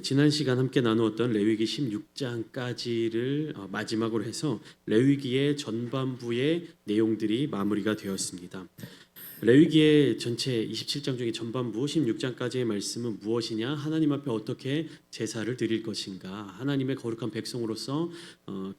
지난 시간 함께 나누었던 레위기 16장까지를 마지막으로 해서 레위기의 전반부의 내용들이 마무리가 되었습니다. 레위기의 전체 27장 중에 전반부 16장까지의 말씀은 무엇이냐? 하나님 앞에 어떻게 제사를 드릴 것인가? 하나님의 거룩한 백성으로서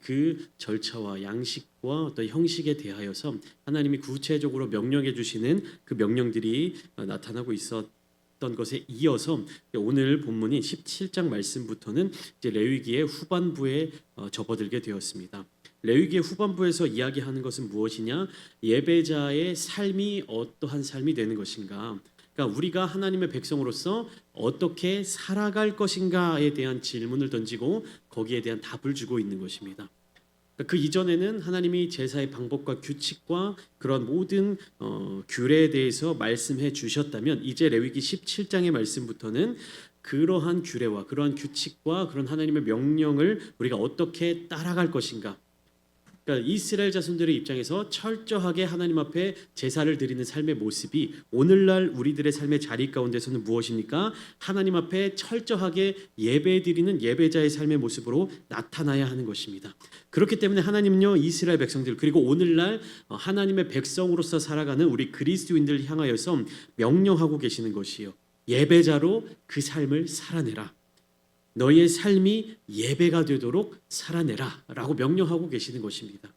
그 절차와 양식과 어떤 형식에 대하여서 하나님이 구체적으로 명령해 주시는 그 명령들이 나타나고 있었던 것에 이어서 오늘 본문인 17장 말씀부터는 이제 레위기의 후반부에 접어들게 되었습니다. 레위기의 후반부에서 이야기하는 것은 무엇이냐? 예배자의 삶이 어떠한 삶이 되는 것인가? 그러니까 우리가 하나님의 백성으로서 어떻게 살아갈 것인가에 대한 질문을 던지고 거기에 대한 답을 주고 있는 것입니다. 그 이전에는 하나님이 제사의 방법과 규칙과 그런 모든 규례에 대해서 말씀해 주셨다면 이제 레위기 17장의 말씀부터는 그러한 규례와 그러한 규칙과 그런 하나님의 명령을 우리가 어떻게 따라갈 것인가? 그러니까 이스라엘 자손들의 입장에서 철저하게 하나님 앞에 제사를 드리는 삶의 모습이 오늘날 우리들의 삶의 자리 가운데서는 무엇입니까? 하나님 앞에 철저하게 예배드리는 예배자의 삶의 모습으로 나타나야 하는 것입니다. 그렇기 때문에 하나님은요, 이스라엘 백성들 그리고 오늘날 하나님의 백성으로서 살아가는 우리 그리스도인들을 향하여서 명령하고 계시는 것이요, 예배자로 그 삶을 살아내라. 너의 삶이 예배가 되도록 살아내라 라고 명령하고 계시는 것입니다.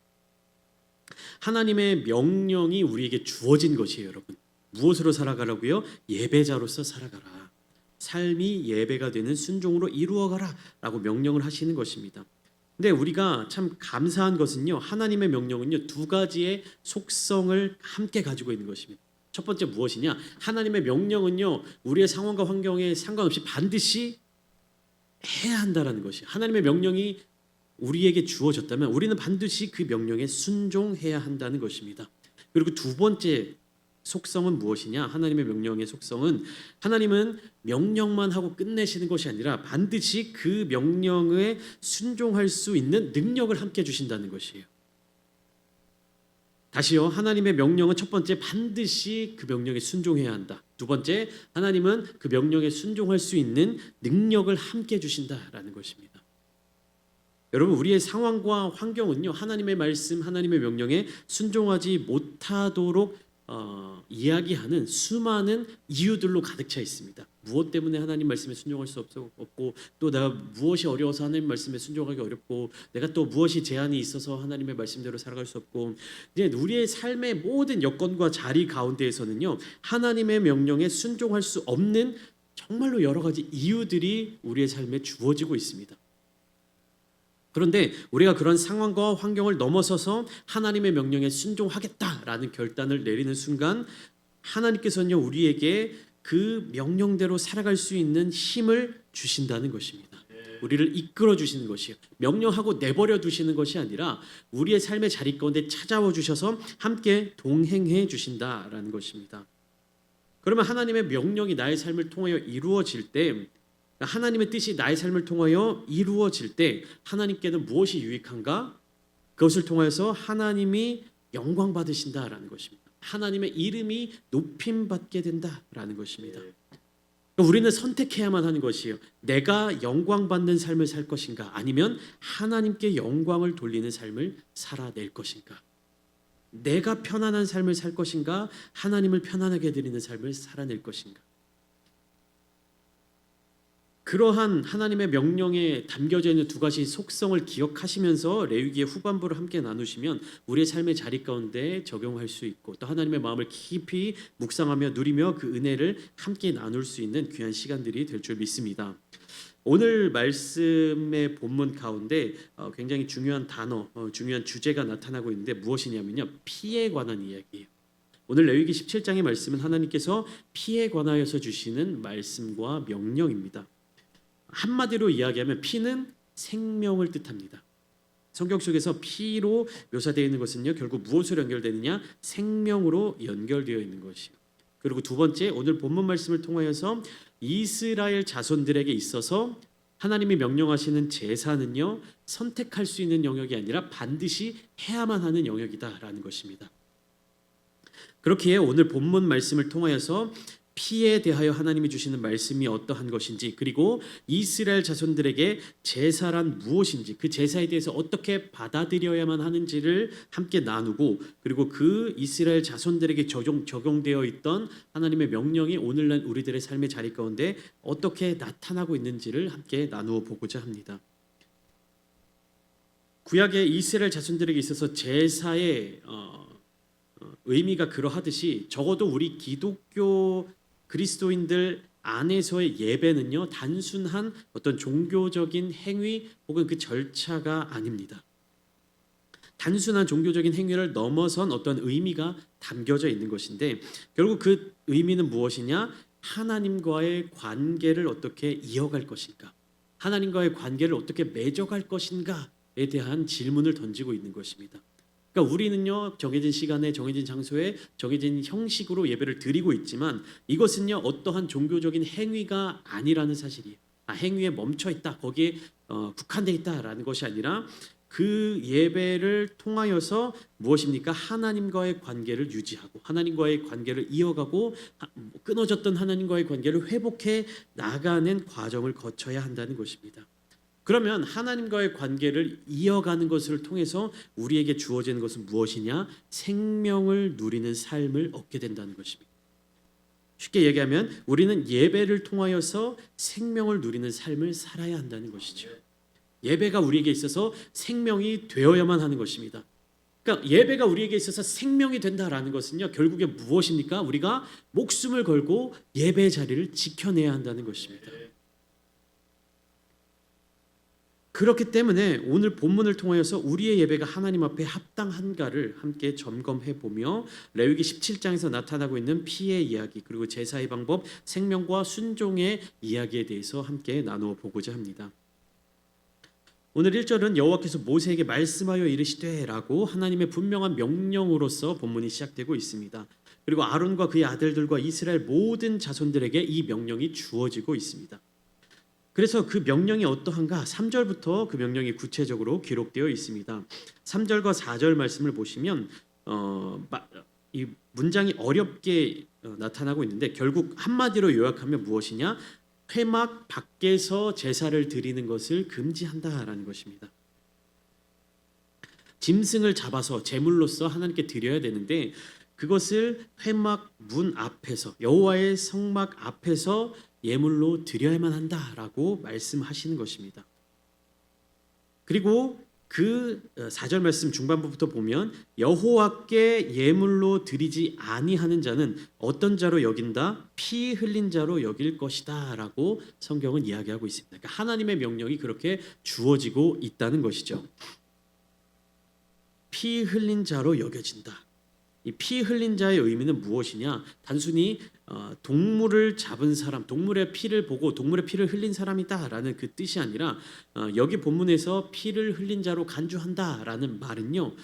하나님의 명령이 우리에게 주어진 것이에요. 여러분, 무엇으로 살아가라고요? 예배자로서 살아가라. 삶이 예배가 되는 순종으로 이루어가라 라고 명령을 하시는 것입니다. 근데 우리가 참 감사한 것은요, 하나님의 명령은요, 두 가지의 속성을 함께 가지고 있는 것입니다. 첫 번째 무엇이냐? 하나님의 명령은요, 우리의 상황과 환경에 상관없이 반드시 해야 한다라는 것이, 하나님의 명령이 우리에게 주어졌다면 우리는 반드시 그 명령에 순종해야 한다는 것입니다. 그리고 두 번째 속성은 무엇이냐? 하나님의 명령의 속성은 하나님은 명령만 하고 끝내시는 것이 아니라 반드시 그 명령에 순종할 수 있는 능력을 함께 주신다는 것이에요. 다시요, 하나님의 명령은 첫 번째 반드시 그 명령에 순종해야 한다. 두 번째, 하나님은 그 명령에 순종할 수 있는 능력을 함께 주신다라는 것입니다. 여러분, 우리의 상황과 환경은요, 하나님의 말씀, 하나님의 명령에 순종하지 못하도록 이야기하는 수많은 이유들로 가득 차 있습니다. 무엇 때문에 하나님 말씀에 순종할 수 없고, 또 내가 무엇이 어려워서 하나님 말씀에 순종하기 어렵고, 내가 또 무엇이 제한이 있어서 하나님의 말씀대로 살아갈 수 없고, 이제 우리의 삶의 모든 여건과 자리 가운데에서는요, 하나님의 명령에 순종할 수 없는 정말로 여러 가지 이유들이 우리의 삶에 주어지고 있습니다. 그런데 우리가 그런 상황과 환경을 넘어서서 하나님의 명령에 순종하겠다라는 결단을 내리는 순간 하나님께서는요, 우리에게 그 명령대로 살아갈 수 있는 힘을 주신다는 것입니다. 우리를 이끌어 주시는 것이에요. 명령하고 내버려 두시는 것이 아니라 우리의 삶의 자리 가운데 찾아와 주셔서 함께 동행해 주신다라는 것입니다. 그러면 하나님의 명령이 나의 삶을 통하여 이루어질 때, 하나님의 뜻이 나의 삶을 통하여 이루어질 때 하나님께는 무엇이 유익한가? 그것을 통해서 하나님이 영광 받으신다라는 것입니다. 하나님의 이름이 높임받게 된다라는 것입니다. 우리는 선택해야만 하는 것이에요. 내가 영광 받는 삶을 살 것인가, 아니면 하나님께 영광을 돌리는 삶을 살아낼 것인가? 내가 편안한 삶을 살 것인가, 하나님을 편안하게 드리는 삶을 살아낼 것인가? 그러한 하나님의 명령에 담겨져 있는 두 가지 속성을 기억하시면서 레위기의 후반부를 함께 나누시면 우리의 삶의 자리 가운데 적용할 수 있고, 또 하나님의 마음을 깊이 묵상하며 누리며 그 은혜를 함께 나눌 수 있는 귀한 시간들이 될 줄 믿습니다. 오늘 말씀의 본문 가운데 굉장히 중요한 단어, 중요한 주제가 나타나고 있는데 무엇이냐면요, 피에 관한 이야기예요. 오늘 레위기 17장의 말씀은 하나님께서 피에 관하여서 주시는 말씀과 명령입니다. 한마디로 이야기하면 피는 생명을 뜻합니다. 성경 속에서 피로 묘사되어 있는 것은요, 결국 무엇으로 연결되느냐? 생명으로 연결되어 있는 것이요. 그리고 두 번째, 오늘 본문 말씀을 통하여서 이스라엘 자손들에게 있어서 하나님이 명령하시는 제사는요, 선택할 수 있는 영역이 아니라 반드시 해야만 하는 영역이다라는 것입니다. 그렇기에 오늘 본문 말씀을 통하여서 피에 대하여 하나님이 주시는 말씀이 어떠한 것인지, 그리고 이스라엘 자손들에게 제사란 무엇인지, 그 제사에 대해서 어떻게 받아들여야만 하는지를 함께 나누고, 그리고 그 이스라엘 자손들에게 적용되어 있던 하나님의 명령이 오늘날 우리들의 삶의 자리 가운데 어떻게 나타나고 있는지를 함께 나누어 보고자 합니다. 구약의 이스라엘 자손들에게 있어서 제사의 의미가 그러하듯이, 적어도 우리 기독교 그리스도인들 안에서의 예배는요, 단순한 어떤 종교적인 행위 혹은 그 절차가 아닙니다. 단순한 종교적인 행위를 넘어선 어떤 의미가 담겨져 있는 것인데, 결국 그 의미는 무엇이냐? 하나님과의 관계를 어떻게 이어갈 것인가, 하나님과의 관계를 어떻게 맺어갈 것인가에 대한 질문을 던지고 있는 것입니다. 그러니까 우리는요, 정해진 시간에, 정해진 장소에, 정해진 형식으로 예배를 드리고 있지만, 이것은요, 어떠한 종교적인 행위가 아니라는 사실이에요. 행위에 멈춰 있다, 거기에 국한돼 있다라는 것이 아니라, 그 예배를 통하여서 무엇입니까? 하나님과의 관계를 유지하고, 하나님과의 관계를 이어가고, 끊어졌던 하나님과의 관계를 회복해 나가는 과정을 거쳐야 한다는 것입니다. 그러면 하나님과의 관계를 이어가는 것을 통해서 우리에게 주어지는 것은 무엇이냐? 생명을 누리는 삶을 얻게 된다는 것입니다. 쉽게 얘기하면 우리는 예배를 통하여서 생명을 누리는 삶을 살아야 한다는 것이죠. 예배가 우리에게 있어서 생명이 되어야만 하는 것입니다. 그러니까 예배가 우리에게 있어서 생명이 된다라는 것은요, 결국에 무엇입니까? 우리가 목숨을 걸고 예배의 자리를 지켜내야 한다는 것입니다. 그렇기 때문에 오늘 본문을 통하여서 우리의 예배가 하나님 앞에 합당한가를 함께 점검해 보며, 레위기 17장에서 나타나고 있는 피의 이야기, 그리고 제사의 방법, 생명과 순종의 이야기에 대해서 함께 나누어 보고자 합니다. 오늘 1절은 여호와께서 모세에게 말씀하여 이르시되라고 하나님의 분명한 명령으로서 본문이 시작되고 있습니다. 그리고 아론과 그의 아들들과 이스라엘 모든 자손들에게 이 명령이 주어지고 있습니다. 그래서 그 명령이 어떠한가? 3절부터 그 명령이 구체적으로 기록되어 있습니다. 3절과 4절 말씀을 보시면 이 문장이 어렵게 나타나고 있는데, 결국 한마디로 요약하면 무엇이냐? 회막 밖에서 제사를 드리는 것을 금지한다라는 것입니다. 짐승을 잡아서 제물로서 하나님께 드려야 되는데, 그것을 회막 문 앞에서, 여호와의 성막 앞에서 예물로 드려야만 한다라고 말씀하시는 것입니다. 그리고 그 4절 말씀 중반부부터 보면, 여호와께 예물로 드리지 아니하는 자는 어떤 자로 여긴다? 피 흘린 자로 여길 것이다 라고 성경은 이야기하고 있습니다. 그러니까 하나님의 명령이 그렇게 주어지고 있다는 것이죠. 피 흘린 자로 여겨진다. 이 피 흘린 자의 의미는 무엇이냐? 단순히 동물을 잡은 사람, 동물의 피를 보고 동물의 피를 흘린 사람이다라는 그 뜻이 아니라, 여기 본문에서 피를 흘린 자로 간주한다라는 말은요,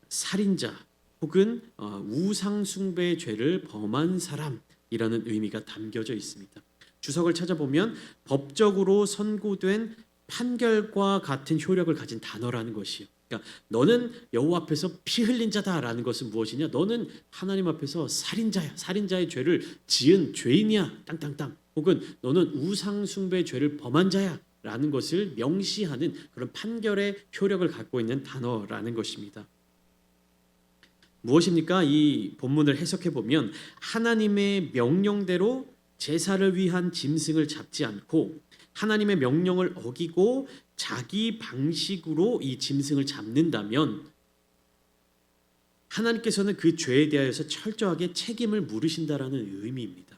살인자 혹은 우상 숭배의 죄를 범한 사람이라는 의미가 담겨져 있습니다. 주석을 찾아보면 법적으로 선고된 판결과 같은 효력을 가진 단어라는 것이요. 그러니까 너는 여호와 앞에서 피 흘린 자다라는 것은 무엇이냐? 너는 하나님 앞에서 살인자야. 살인자의 죄를 지은 죄인이야. 땅땅땅. 혹은 너는 우상 숭배의 죄를 범한 자야라는 것을 명시하는 그런 판결의 효력을 갖고 있는 단어라는 것입니다. 무엇입니까? 이 본문을 해석해 보면, 하나님의 명령대로 제사를 위한 짐승을 잡지 않고 하나님의 명령을 어기고 자기 방식으로 이 짐승을 잡는다면, 하나님께서는 그 죄에 대하여서 철저하게 책임을 물으신다라는 의미입니다.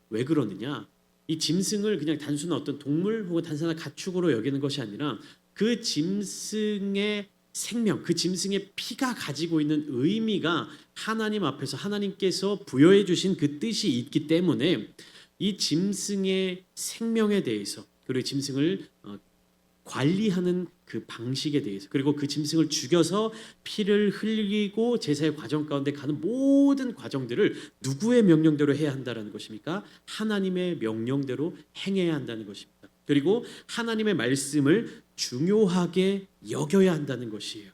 왜 그러느냐? 이 짐승을 그냥 단순한 어떤 동물 혹은 단순한 가축으로 여기는 것이 아니라, 그 짐승의 생명, 그 짐승의 피가 가지고 있는 의미가 하나님 앞에서 하나님께서 부여해 주신 그 뜻이 있기 때문에, 이 짐승의 생명에 대해서, 그리고 짐승을 관리하는 그 방식에 대해서, 그리고 그 짐승을 죽여서 피를 흘리고 제사의 과정 가운데 가는 모든 과정들을 누구의 명령대로 해야 한다는 것입니까? 하나님의 명령대로 행해야 한다는 것입니다. 그리고 하나님의 말씀을 중요하게 여겨야 한다는 것이에요.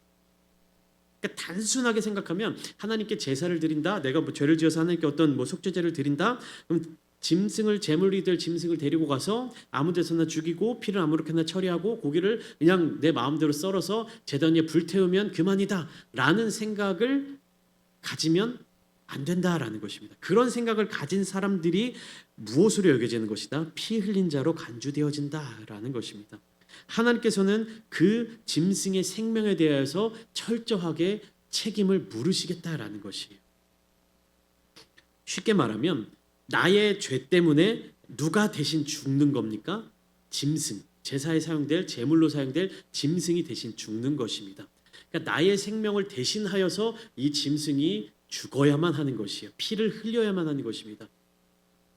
그러니까 단순하게 생각하면 하나님께 제사를 드린다. 내가 뭐 죄를 지어서 하나님께 어떤 뭐 속죄제를 드린다. 그럼 짐승을 제물이 될 짐승을 데리고 가서 아무 데서나 죽이고 피를 아무렇게나 처리하고 고기를 그냥 내 마음대로 썰어서 제단 위에 불태우면 그만이다라는 생각을 가지면 안 된다라는 것입니다. 그런 생각을 가진 사람들이 무엇으로 여겨지는 것이다? 피 흘린 자로 간주되어진다라는 것입니다. 하나님께서는 그 짐승의 생명에 대해서 철저하게 책임을 물으시겠다라는 것이에요. 쉽게 말하면 나의 죄 때문에 누가 대신 죽는 겁니까? 짐승, 제사에 사용될 제물로 사용될 짐승이 대신 죽는 것입니다. 그러니까 나의 생명을 대신하여서 이 짐승이 죽어야만 하는 것이에요. 피를 흘려야만 하는 것입니다.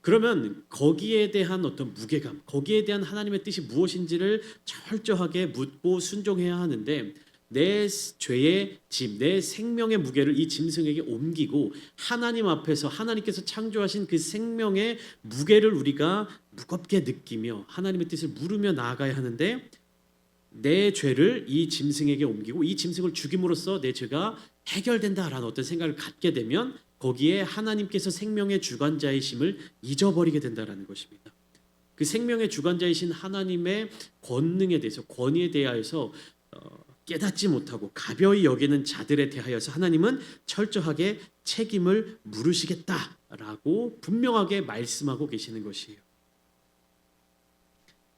그러면 거기에 대한 어떤 무게감, 거기에 대한 하나님의 뜻이 무엇인지를 철저하게 묻고 순종해야 하는데 내 죄의 짐, 내 생명의 무게를 이 짐승에게 옮기고 하나님 앞에서 하나님께서 창조하신 그 생명의 무게를 우리가 무겁게 느끼며 하나님의 뜻을 물으며 나아가야 하는데 내 죄를 이 짐승에게 옮기고 이 짐승을 죽임으로써 내 죄가 해결된다라는 어떤 생각을 갖게 되면 거기에 하나님께서 생명의 주관자이심을 잊어버리게 된다라는 것입니다. 그 생명의 주관자이신 하나님의 권능에 대해서 권위에 대하여서 깨닫지 못하고 가벼이 여기는 자들에 대하여서 하나님은 철저하게 책임을 물으시겠다라고 분명하게 말씀하고 계시는 것이에요.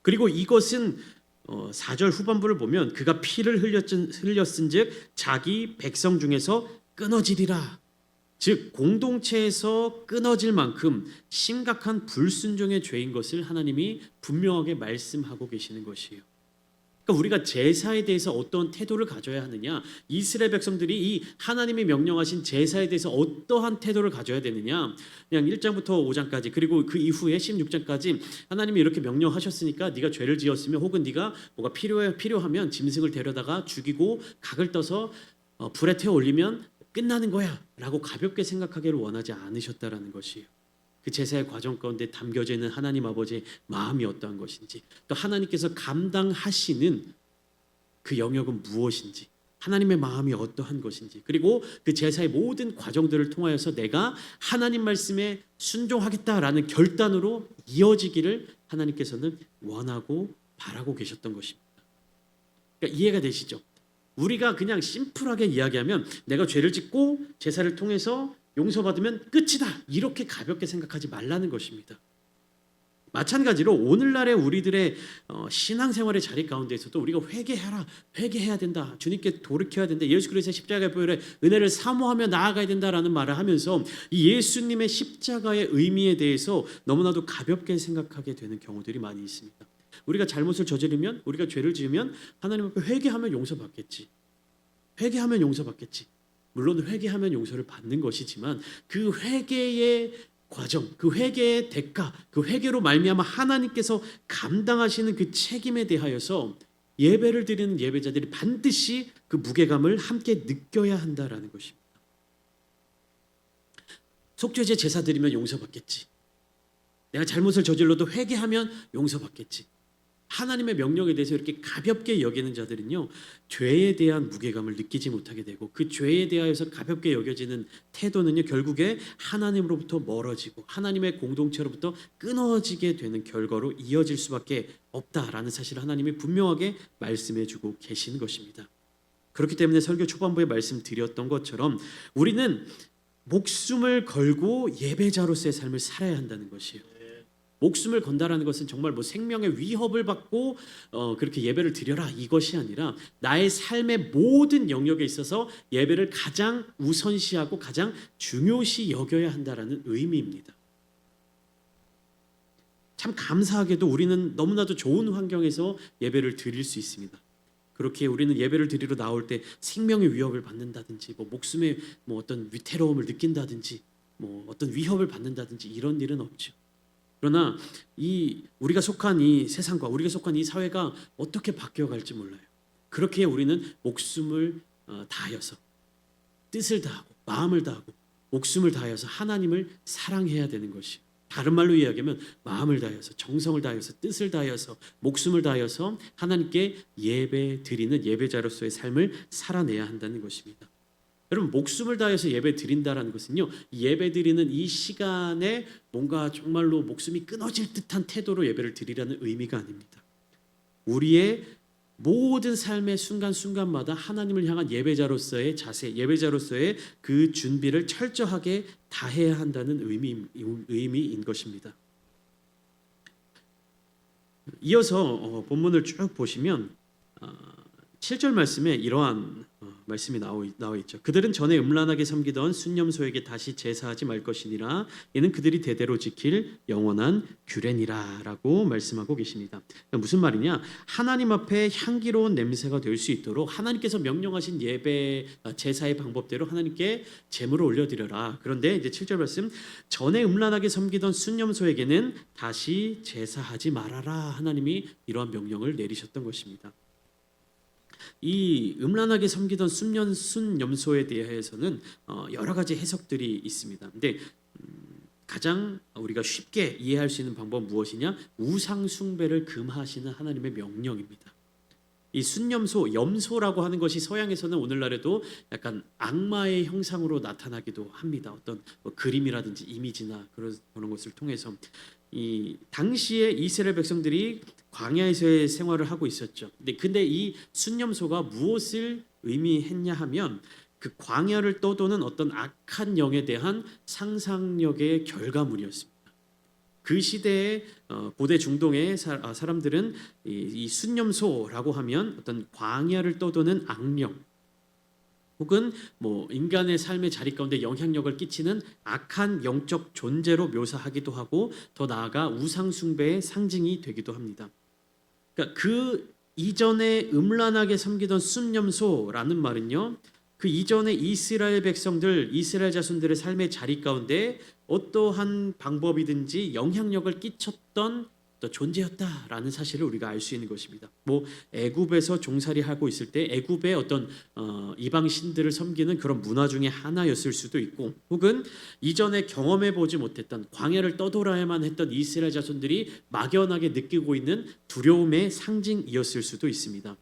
그리고 이것은 4절 후반부를 보면 그가 피를 흘렸은즉 자기 백성 중에서 끊어지리라. 즉 공동체에서 끊어질 만큼 심각한 불순종의 죄인 것을 하나님이 분명하게 말씀하고 계시는 것이에요. 그러니까 우리가 제사에 대해서 어떤 태도를 가져야 하느냐, 이스라엘 백성들이 이 하나님이 명령하신 제사에 대해서 어떠한 태도를 가져야 되느냐, 그냥 1장부터 5장까지 그리고 그 이후에 16장까지 하나님이 이렇게 명령하셨으니까 네가 죄를 지었으면 혹은 네가 뭐가 필요하면 짐승을 데려다가 죽이고 각을 떠서 불에 태워 올리면 끝나는 거야 라고 가볍게 생각하기를 원하지 않으셨다라는 것이에요. 그 제사의 과정 가운데 담겨져 있는 하나님 아버지의 마음이 어떠한 것인지, 또 하나님께서 감당하시는 그 영역은 무엇인지, 하나님의 마음이 어떠한 것인지, 그리고 그 제사의 모든 과정들을 통하여서 내가 하나님 말씀에 순종하겠다라는 결단으로 이어지기를 하나님께서는 원하고 바라고 계셨던 것입니다. 그러니까 이해가 되시죠? 우리가 그냥 심플하게 이야기하면 내가 죄를 짓고 제사를 통해서 용서받으면 끝이다 이렇게 가볍게 생각하지 말라는 것입니다. 마찬가지로 오늘날의 우리들의 신앙생활의 자리 가운데에서도 우리가 회개해야 된다, 주님께 돌이켜야 된다, 예수 그리스도의 십자가의 보혈의 은혜를 사모하며 나아가야 된다라는 말을 하면서 이 예수님의 십자가의 의미에 대해서 너무나도 가볍게 생각하게 되는 경우들이 많이 있습니다. 우리가 잘못을 저지르면, 우리가 죄를 지으면 하나님 앞에 회개하면 용서받겠지. 회개하면 용서받겠지. 물론 회개하면 용서를 받는 것이지만 그 회개의 과정, 그 회개의 대가, 그 회개로 말미암아 하나님께서 감당하시는 그 책임에 대하여서 예배를 드리는 예배자들이 반드시 그 무게감을 함께 느껴야 한다라는 것입니다. 속죄제 제사 드리면 용서받겠지. 내가 잘못을 저질러도 회개하면 용서받겠지. 하나님의 명령에 대해서 이렇게 가볍게 여기는 자들은요, 죄에 대한 무게감을 느끼지 못하게 되고 그 죄에 대하여서 가볍게 여겨지는 태도는요, 결국에 하나님으로부터 멀어지고 하나님의 공동체로부터 끊어지게 되는 결과로 이어질 수밖에 없다라는 사실을 하나님이 분명하게 말씀해주고 계신 것입니다. 그렇기 때문에 설교 초반부에 말씀드렸던 것처럼 우리는 목숨을 걸고 예배자로서의 삶을 살아야 한다는 것이에요. 목숨을 건다라는 것은 정말 뭐 생명의 위협을 받고 그렇게 예배를 드려라 이것이 아니라 나의 삶의 모든 영역에 있어서 예배를 가장 우선시하고 가장 중요시 여겨야 한다라는 의미입니다. 참 감사하게도 우리는 너무나도 좋은 환경에서 예배를 드릴 수 있습니다. 그렇게 우리는 예배를 드리러 나올 때 생명의 위협을 받는다든지 뭐 목숨의 뭐 어떤 위태로움을 느낀다든지 뭐 어떤 위협을 받는다든지 이런 일은 없죠. 그러나 우리가 속한 이 세상과 우리가 속한 이 사회가 어떻게 바뀌어갈지 몰라요. 그렇게 우리는 목숨을 다하여서 뜻을 다하고 마음을 다하고 목숨을 다하여서 하나님을 사랑해야 되는 것이, 다른 말로 이야기하면 마음을 다하여서 정성을 다하여서 뜻을 다하여서 목숨을 다하여서 하나님께 예배 드리는 예배자로서의 삶을 살아내야 한다는 것입니다. 여러분 목숨을 다해서 예배 드린다라는 것은요, 예배 드리는 이 시간에 뭔가 정말로 목숨이 끊어질 듯한 태도로 예배를 드리라는 의미가 아닙니다. 우리의 모든 삶의 순간순간마다 하나님을 향한 예배자로서의 자세, 예배자로서의 그 준비를 철저하게 다해야 한다는 의미인 것입니다. 이어서 본문을 쭉 보시면 7절 말씀에 이러한 말씀이 나와 있죠. 그들은 전에 음란하게 섬기던 순념소에게 다시 제사하지 말 것이니라. 이는 그들이 대대로 지킬 영원한 규례니라라고 말씀하고 계십니다. 그러니까 무슨 말이냐? 하나님 앞에 향기로운 냄새가 될 수 있도록 하나님께서 명령하신 예배 제사의 방법대로 하나님께 제물을 올려드려라. 그런데 이제 7절 말씀, 전에 음란하게 섬기던 순념소에게는 다시 제사하지 말아라. 하나님이 이러한 명령을 내리셨던 것입니다. 이 음란하게 섬기던 순념소에 대해서는 여러 가지 해석들이 있습니다. 근데 가장 우리가 쉽게 이해할 수 있는 방법은 무엇이냐? 우상 숭배를 금하시는 하나님의 명령입니다. 이 순념소, 염소라고 하는 것이 서양에서는 오늘날에도 약간 악마의 형상으로 나타나기도 합니다. 어떤 그림이라든지 이미지나 그런 것을 통해서 이 당시에 이스라엘 백성들이 광야에서의 생활을 하고 있었죠. 근데 이 순념소가 무엇을 의미했냐 하면 그 광야를 떠도는 어떤 악한 영에 대한 상상력의 결과물이었습니다. 그 시대의 고대 중동의 사람들은 이 순념소라고 하면 어떤 광야를 떠도는 악령, 혹은 인간의 삶의 자리 가운데 영향력을 끼치는 악한 영적 존재로 묘사하기도 하고, 더 나아가 우상 숭배의 상징이 되기도 합니다. 그러니까 그 이전에 음란하게 섬기던 순념소라는 말은요, 그 이전에 이스라엘 백성들, 이스라엘 자손들의 삶의 자리 가운데 어떠한 방법이든지 영향력을 끼쳤던 존재였다라는 사실을 우리가 알 수 있는 것입니다. 애굽에서 종살이하고 있을 때 애굽의 어떤 이방 신들을 섬기는 그런 문화 중에 하나였을 수도 있고, 혹은 이전에 경험해 보지 못했던 광야를 떠돌아야만 했던 이스라엘 자손들이 막연하게 느끼고 있는 두려움의 상징이었을 수도 있습니다.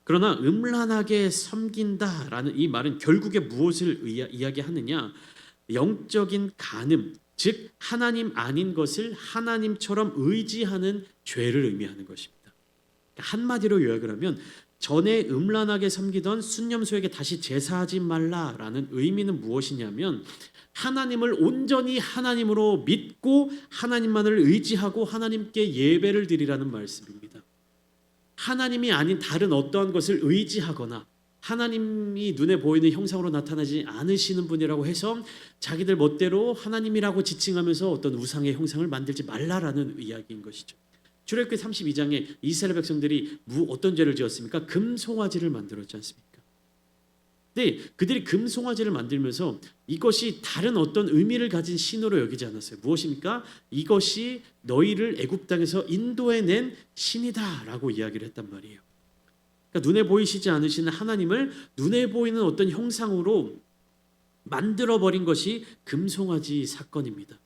그러나 음란하게 섬긴다라는 이 말은 결국에 무엇을 이야기하느냐? 영적인 간음, 즉 하나님 아닌 것을 하나님처럼 의지하는 죄를 의미하는 것입니다. 한마디로 요약을 하면 전에 음란하게 섬기던 순념소에게 다시 제사하지 말라라는 의미는 무엇이냐면, 하나님을 온전히 하나님으로 믿고 하나님만을 의지하고 하나님께 예배를 드리라는 말씀입니다. 하나님이 아닌 다른 어떠한 것을 의지하거나 하나님이 눈에 보이는 형상으로 나타나지 않으시는 분이라고 해서 자기들 멋대로 하나님이라고 지칭하면서 어떤 우상의 형상을 만들지 말라라는 이야기인 것이죠. 출애굽기 32장에 이스라엘 백성들이 어떤 죄를 지었습니까? 금송아지를 만들었지 않습니까? 근데 그들이 금송아지를 만들면서 이것이 다른 어떤 의미를 가진 신호로 여기지 않았어요. 무엇입니까? 이것이 너희를 애굽 땅에서 인도해낸 신이다라고 이야기를 했단 말이에요. 그러니까 눈에 보이시지 않으시는 하나님을 눈에 보이는 어떤 형상으로 만들어버린 것이 금송아지 사건입니다.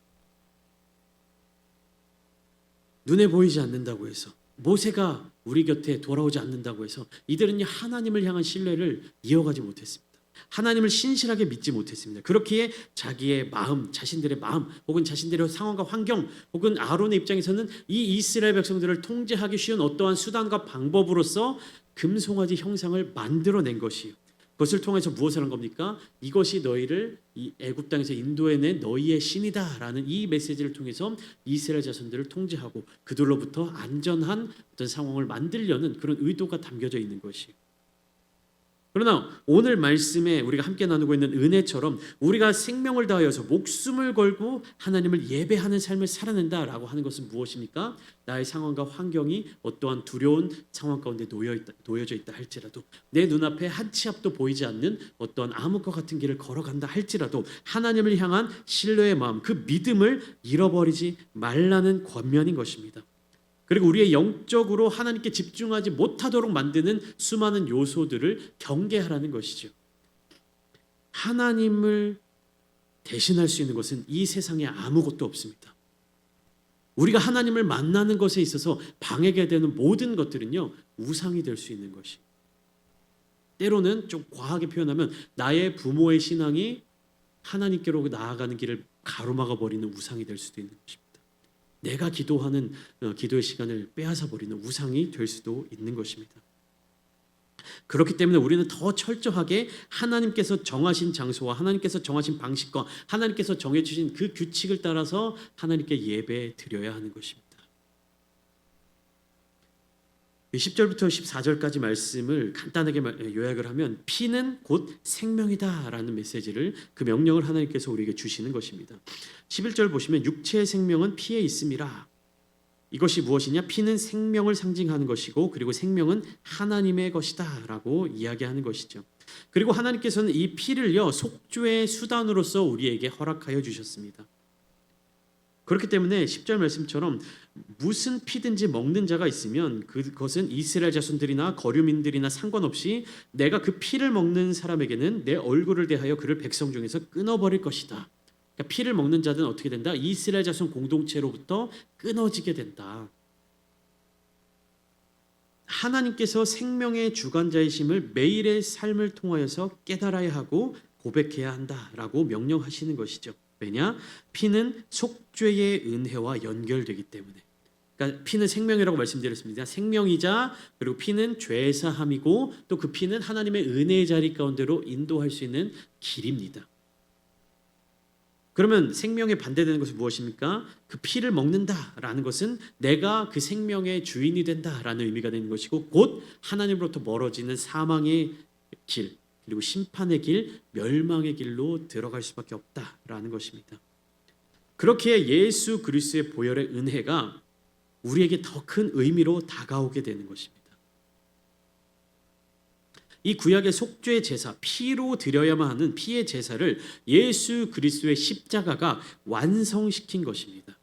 눈에 보이지 않는다고 해서, 모세가 우리 곁에 돌아오지 않는다고 해서 이들은 하나님을 향한 신뢰를 이어가지 못했습니다. 하나님을 신실하게 믿지 못했습니다. 그렇기에 자기의 마음, 자신들의 마음, 혹은 자신들의 상황과 환경, 혹은 아론의 입장에서는 이 이스라엘 백성들을 통제하기 쉬운 어떠한 수단과 방법으로서 금송아지 형상을 만들어낸 것이에요. 그것을 통해서 무엇을 한 겁니까? 이것이 너희를 이 애굽 땅에서 인도해낸 너희의 신이다라는 이 메시지를 통해서 이스라엘 자손들을 통제하고 그들로부터 안전한 어떤 상황을 만들려는 그런 의도가 담겨져 있는 것이에요. 그러나 오늘 말씀에 우리가 함께 나누고 있는 은혜처럼 우리가 생명을 다하여서 목숨을 걸고 하나님을 예배하는 삶을 살아낸다라고 하는 것은 무엇입니까? 나의 상황과 환경이 어떠한 두려운 상황 가운데 놓여져 있다 할지라도, 내 눈앞에 한 치 앞도 보이지 않는 어떠한 암흑과 같은 길을 걸어간다 할지라도 하나님을 향한 신뢰의 마음, 그 믿음을 잃어버리지 말라는 권면인 것입니다. 그리고 우리의 영적으로 하나님께 집중하지 못하도록 만드는 수많은 요소들을 경계하라는 것이죠. 하나님을 대신할 수 있는 것은 이 세상에 아무것도 없습니다. 우리가 하나님을 만나는 것에 있어서 방해가 되는 모든 것들은요, 우상이 될 수 있는 것이. 때로는 좀 과하게 표현하면 나의 부모의 신앙이 하나님께로 나아가는 길을 가로막아 버리는 우상이 될 수도 있는 것입니다. 내가 기도하는 기도의 시간을 빼앗아 버리는 우상이 될 수도 있는 것입니다. 그렇기 때문에 우리는 더 철저하게 하나님께서 정하신 장소와 하나님께서 정하신 방식과 하나님께서 정해주신 그 규칙을 따라서 하나님께 예배 드려야 하는 것입니다. 10절부터 14절까지 말씀을 간단하게 요약을 하면 피는 곧 생명이다라는 메시지를 그 명령을 하나님께서 우리에게 주시는 것입니다. 11절 보시면 육체의 생명은 피에 있음이라. 이것이 무엇이냐? 피는 생명을 상징하는 것이고 그리고 생명은 하나님의 것이다 라고 이야기하는 것이죠. 그리고 하나님께서는 이 피를요 속죄의 수단으로서 우리에게 허락하여 주셨습니다. 그렇기 때문에 10절 말씀처럼 무슨 피든지 먹는 자가 있으면 그것은 이스라엘 자손들이나 거류민들이나 상관없이 내가 그 피를 먹는 사람에게는 내 얼굴을 대하여 그를 백성 중에서 끊어버릴 것이다. 그러니까 피를 먹는 자들은 어떻게 된다? 이스라엘 자손 공동체로부터 끊어지게 된다. 하나님께서 생명의 주관자이심을 매일의 삶을 통하여서 깨달아야 하고 고백해야 한다라고 명령하시는 것이죠. 왜냐? 피는 속죄의 은혜와 연결되기 때문에. 그러니까 피는 생명이라고 말씀드렸습니다. 생명이자 그리고 피는 죄사함이고 또 그 피는 하나님의 은혜의 자리 가운데로 인도할 수 있는 길입니다. 그러면 생명에 반대되는 것은 무엇입니까? 그 피를 먹는다라는 것은 내가 그 생명의 주인이 된다라는 의미가 되는 것이고 곧 하나님으로부터 멀어지는 사망의 길 그리고 심판의 길, 멸망의 길로 들어갈 수밖에 없다라는 것입니다. 그렇게 예수 그리스도의 보혈의 은혜가 우리에게 더 큰 의미로 다가오게 되는 것입니다. 이 구약의 속죄 제사, 피로 드려야만 하는 피의 제사를 예수 그리스도의 십자가가 완성시킨 것입니다.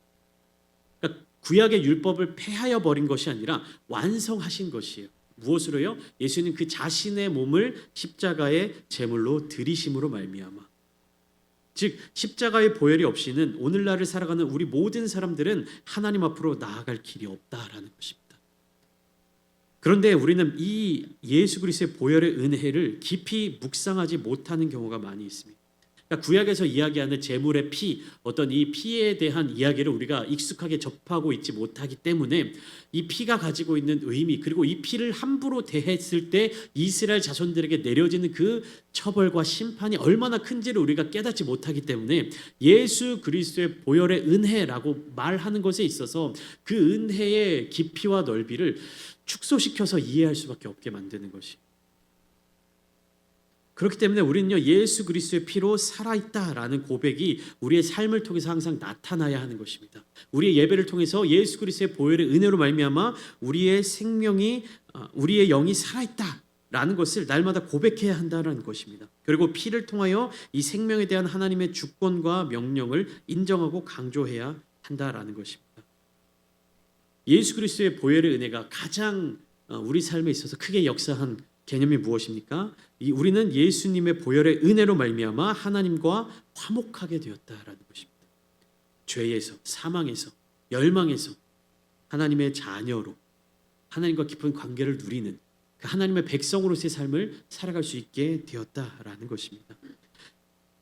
그러니까 구약의 율법을 폐하여 버린 것이 아니라 완성하신 것이에요. 무엇으로요? 예수님 그 자신의 몸을 십자가의 제물로 드리심으로 말미암아. 즉 십자가의 보혈이 없이는 오늘날을 살아가는 우리 모든 사람들은 하나님 앞으로 나아갈 길이 없다라는 것입니다. 그런데 우리는 이 예수 그리스도의 보혈의 은혜를 깊이 묵상하지 못하는 경우가 많이 있습니다. 그러니까 구약에서 이야기하는 제물의 피, 어떤 이 피에 대한 이야기를 우리가 익숙하게 접하고 있지 못하기 때문에 이 피가 가지고 있는 의미 그리고 이 피를 함부로 대했을 때 이스라엘 자손들에게 내려지는 그 처벌과 심판이 얼마나 큰지를 우리가 깨닫지 못하기 때문에 예수 그리스도의 보혈의 은혜라고 말하는 것에 있어서 그 은혜의 깊이와 넓이를 축소시켜서 이해할 수밖에 없게 만드는 것이. 그렇기 때문에 우리는요 예수 그리스도의 피로 살아있다라는 고백이 우리의 삶을 통해서 항상 나타나야 하는 것입니다. 우리의 예배를 통해서 예수 그리스도의 보혈의 은혜로 말미암아 우리의 생명이 우리의 영이 살아있다라는 것을 날마다 고백해야 한다는 것입니다. 그리고 피를 통하여 이 생명에 대한 하나님의 주권과 명령을 인정하고 강조해야 한다라는 것입니다. 예수 그리스도의 보혈의 은혜가 가장 우리 삶에 있어서 크게 역사한 개념이 무엇입니까? 우리는 예수님의 보혈의 은혜로 말미암아 하나님과 화목하게 되었다라는 것입니다. 죄에서, 사망에서, 멸망에서 하나님의 자녀로 하나님과 깊은 관계를 누리는 그 하나님의 백성으로서의 삶을 살아갈 수 있게 되었다라는 것입니다.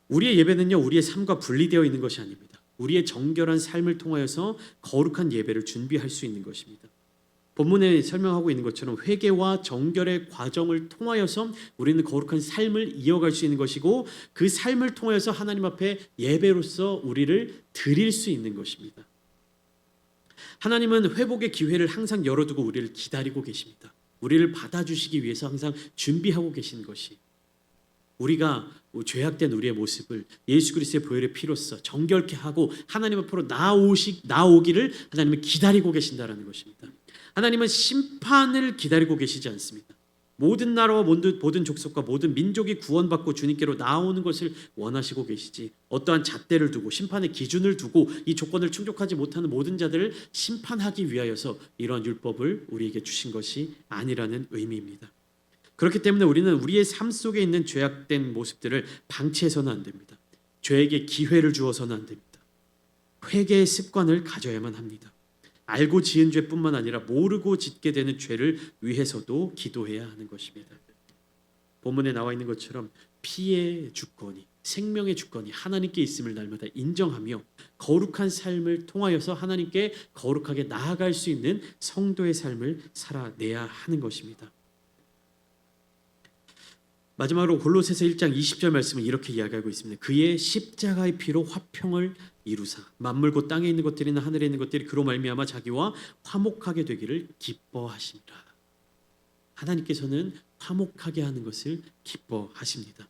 우리의 예배는요 우리의 삶과 분리되어 있는 것이 아닙니다. 우리의 정결한 삶을 통하여서 거룩한 예배를 준비할 수 있는 것입니다. 본문에 설명하고 있는 것처럼 회개와 정결의 과정을 통하여서 우리는 거룩한 삶을 이어갈 수 있는 것이고 그 삶을 통하여서 하나님 앞에 예배로서 우리를 드릴 수 있는 것입니다. 하나님은 회복의 기회를 항상 열어두고 우리를 기다리고 계십니다. 우리를 받아주시기 위해서 항상 준비하고 계신 것이 우리가 죄악된 우리의 모습을 예수 그리스도의 보혈의 피로써 정결케 하고 하나님 앞으로 나오기를 하나님은 기다리고 계신다라는 것입니다. 하나님은 심판을 기다리고 계시지 않습니다. 모든 나라와 모든 족속과 모든 민족이 구원받고 주님께로 나오는 것을 원하시고 계시지 어떠한 잣대를 두고 심판의 기준을 두고 이 조건을 충족하지 못하는 모든 자들을 심판하기 위하여서 이러한 율법을 우리에게 주신 것이 아니라는 의미입니다. 그렇기 때문에 우리는 우리의 삶 속에 있는 죄악된 모습들을 방치해서는 안 됩니다. 죄에게 기회를 주어서는 안 됩니다. 회개의 습관을 가져야만 합니다. 알고 지은 죄뿐만 아니라 모르고 짓게 되는 죄를 위해서도 기도해야 하는 것입니다. 본문에 나와 있는 것처럼 피의 주권이, 생명의 주권이 하나님께 있음을 날마다 인정하며 거룩한 삶을 통하여서 하나님께 거룩하게 나아갈 수 있는 성도의 삶을 살아내야 하는 것입니다. 마지막으로 골로새서 1장 20절 말씀은 이렇게 이야기하고 있습니다. 그의 십자가의 피로 화평을 이루사 만물 곧 땅에 있는 것들이나 하늘에 있는 것들이 그로 말미암아 자기와 화목하게 되기를 기뻐하시니라. 하나님께서는 화목하게 하는 것을 기뻐하십니다.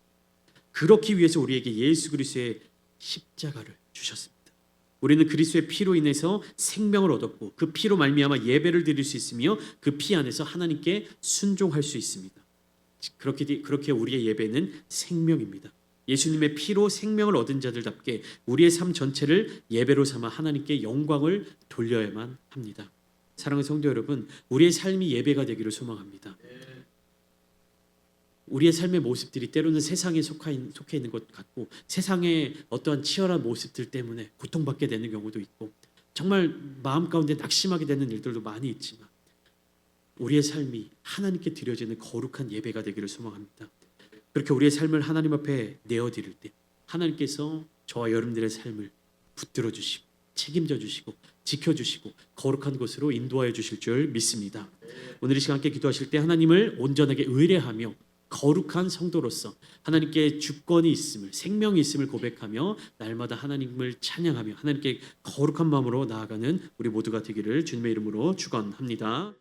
그렇기 위해서 우리에게 예수 그리스도의 십자가를 주셨습니다. 우리는 그리스도의 피로 인해서 생명을 얻었고 그 피로 말미암아 예배를 드릴 수 있으며 그 피 안에서 하나님께 순종할 수 있습니다. 그렇게 우리의 예배는 생명입니다. 예수님의 피로 생명을 얻은 자들답게 우리의 삶 전체를 예배로 삼아 하나님께 영광을 돌려야만 합니다. 사랑하는 성도 여러분, 우리의 삶이 예배가 되기를 소망합니다. 우리의 삶의 모습들이 때로는 세상에 속해 있는 것 같고 세상의 어떠한 치열한 모습들 때문에 고통받게 되는 경우도 있고 정말 마음 가운데 낙심하게 되는 일들도 많이 있지만 우리의 삶이 하나님께 드려지는 거룩한 예배가 되기를 소망합니다. 그렇게 우리의 삶을 하나님 앞에 내어드릴 때 하나님께서 저와 여러분들의 삶을 붙들어 주시고 책임져 주시고 지켜주시고 거룩한 곳으로 인도하여 주실 줄 믿습니다. 오늘 이 시간 함께 기도하실 때 하나님을 온전하게 의뢰하며 거룩한 성도로서 하나님께 주권이 있음을, 생명이 있음을 고백하며 날마다 하나님을 찬양하며 하나님께 거룩한 마음으로 나아가는 우리 모두가 되기를 주님의 이름으로 축원합니다.